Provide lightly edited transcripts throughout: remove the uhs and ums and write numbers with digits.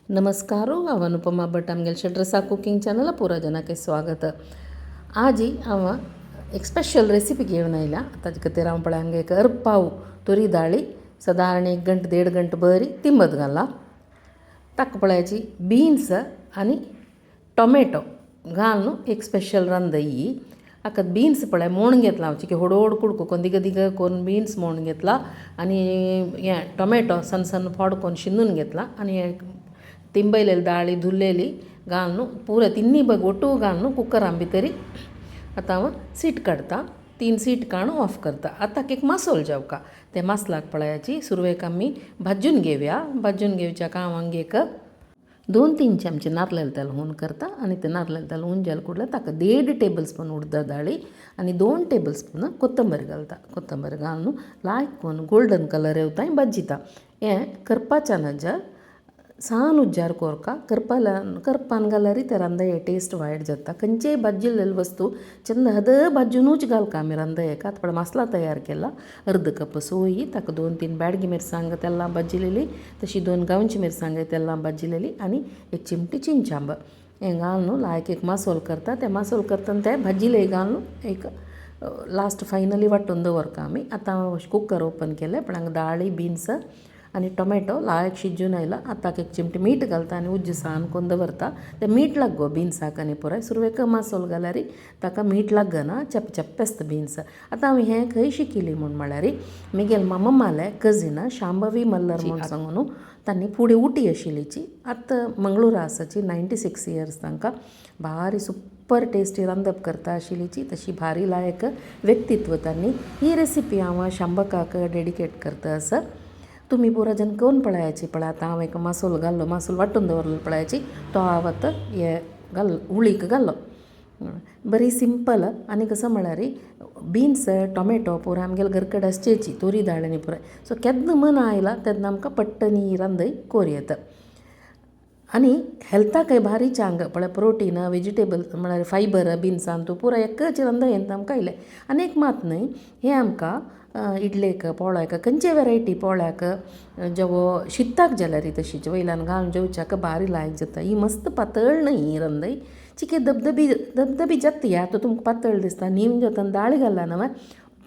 नमस्कार हांव अनुपमा भट आमगेल ड्रेसा cooking channel पुरा जनाके स्वागत। आज हांव एक स्पेशल रेसिपी घेवन आयल्या। ताजे खातीर हांव पळय हांगा एक अर्द पाव तुरी दाळी सादारण 1 गंट 1.5 गंट बरी तिंबत घाला। ताका पळयाची बीन्स आनी टोमॅटो घालून एक स्पेशल रांद ही। हाका बीन्स पळय मोण घेतला हांव चिके होड कुडको दिग दिग करून बीन्स मोण घेतला आनी हे टोमॅटो सन सन फोड करून शिनून घेतला आनी तिंबयलेली दाळी धुल्लेली घालून पुरा तिन्नी बग ಒಟ್ಟು घालून कुकरान भितर आतां हांव सीट काडटा। 3 सीट काडून ऑफ करता। आतां एक मसालो जेवका ते मसालाक पळयाची सुरवेक आमी भाजून घेवया। भाजून घेवच्याक हांव हांगा एक 2-3 चमचे नारळेल तेल हून करता आनी ते नारळेल तेल हून जाले कुडले ताका 1.5 टेबल स्पून उडदा दाळी आनी 2 टेबल स्पून कोथंबीर घालता। कोथंबीर घालून लायक करून गोल्डन कलर येवताय भाजीता। हें करपाच्या नजर सान उज्जार कोरका करपान घाल्यार ते रांदये टेस्ट वायट जाता। खंयचेय भाजिल्लेली वस्तू चंद हद भाजूनूच घालका आमी रांदयेक। आतां मसाला तयार केला। अर्द कप सोयी ताका 2-3 बॅडगी मिरसांग तेल्लां भाजिल्लेली तशी 2 गांवची मिरसांग तेल्लां भाजिल्लेली आनी 1 चिमटी चिंचांब हें घालून लायक एक मसालो करता। ते मसालो करतना ते भाजिले घालून एक लास्ट फायनली वांटून दवरता आमी। आतां कुकर ओपन केलें पण हांगा दाळी बीन्स आनी टोमॅटो लायक शिजून आयला। आतां 1 चिमटी मीठ घालता आनी उज्ज सान करून दवरता। ते मीठ लागो बीन्साक आनी पुराय सुरवेक मसालो घाल्यार ताका मीठ लागना चप चप आसता बीन्स। आतां हांव हें खंय शिकिली म्हळ्यार म्हगेल मामाले कझिन शांभवी मल्लर म्हूण सांगून तांणी फुडें उटी आशिल्लीची आतां मंगळुरा आसाची 96 इयर्स तांकां भारी सुपर टेस्टी रांदप करता आशिल्लीची तशी भारी लायक व्यक्तित्व तांणी। ही रेसिपी हांव शांबकाक डेडिकेट करता आसा। तुम्ही पुरा जन कोण पळयाची पळय आतां हांव एक मसालो घाल्लो मसालो वांटून दवरलो पळयाची तो हांव आतां हे घाल हुळीक घाल्लो बरी सिंपल। आनी कसो म्हळ्यार बीन्स टोमॅटो पुरा आमगेले घरकडेन आसचेची तुरी दाळ आनी पुराय सो केन्ना मन आयला तेन्ना आमकां पट्टनी ही रांदय कोर येता। आनी हेल्थाकय भारी चांग पळय प्रोटीन वेजिटेबल म्हळ्यार फायबर बीन्सान तूं पुरा एकच रांदयेंत आमकां आयलें। आनी एक मात न्हय हें आमकां इडलेक पोळ्याक खंयचे वेरायटी पोळ्याक जेवो शिताक जाल्यार तशीच वयल्यान घालून जेवच्याक भारी लायक जाता। ही मस्त पातळ न्हय ही रांदय चिके धबधबी जाता ह्या तो तुमकां पातळ दिसता नीम जतन दाळी घालना न्हय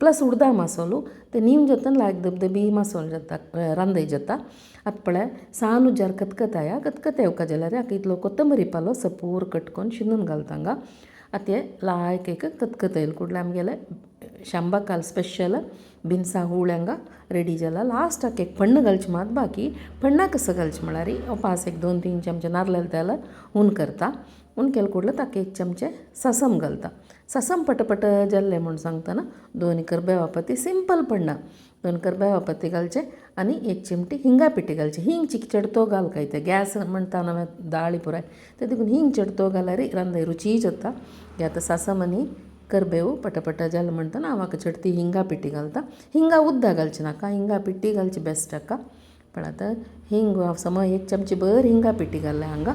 प्लस उडदा मसालो ते नीम जतन लायक धबधबी मसालो जाता रांदय जाता। आतां पळय सान उज्जार खतखत येवका जाल्यार हाका इतलो कोथंबरी पालो सपूर कट करून शिनून घालता हांगा। आतां हें लायक एक खतखत येयले कुडले आमगेले शांबाकाल स्पेशल बिन्सा हूळ हांगा रेडी जाला। लास्टाक एक फण्ण घालचें मात बाकी फण्णां कसं घालचें म्हळ्यार पास एक 2-3 चमचे नारळेल तेल हून करता। हून केले कुडले ताका 1 चमचे सासम घालता। सासम पटपट जाल्ले म्हूण सांगतना 2 करबेवा पत्ती सिंपल पडना 2 करबेवा पत्ती घालचे आनी 1 चिमटी हिंगा पिठी घालची। हिंग चिकचडतो घाल काय ते गॅस म्हणटा नवे दाळी पुराय ते देखून हिंग चडतो घाल्यार रांदय रुची जाता। हे आतां सासम आनी करबेव पटपट जालें म्हणटना हांव हाका चडटी हिंगा पिठी घालता। हिंगा उद्दा घालची नाका हिंगा पिठी घालची बेस्ट हाका। पण आतां हिंग समज 1 चमची भर हिंगा पिठी घाललें हांगा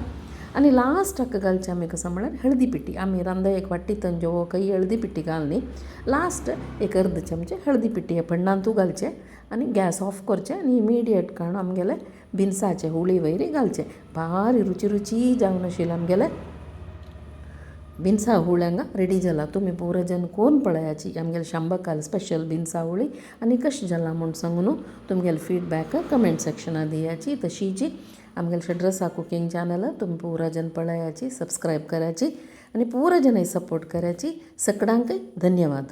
आनी लास्ट हाका घालचें आमी कसो म्हळ्यार हळदी पिठी। आमी रांदयेक वाटीतन जेवो खंय हळदी पिठी घालनी लास्ट एक अर्द चमचे हळदी पिठी हे फण्णान तूं घालचें आनी गॅस ऑफ करचें आनी इमिडिएट काडून आमगेले बिन्साचे हुळी वयरी घालचें भारी रुची जावन आशिल्लें आमगेलें बिन्सा हूळ हांगा रेडी जाला। तुमी पुरो जन कोण पळयाची आमगेले शांबकाल स्पेशल बिन्सा हुळी आनी कशें जाला म्हूण सांगून तुमगेले फीडबॅक कमेंट सेक्शनां दियाची। तशीच आमगेले ड्रेसा कुकिंग चॅनल तुमी पुरो जन पळयाची सबस्क्रायब कराची आनी पुरो जन सपोर्ट कराची। सगळ्यांक धन्यवाद।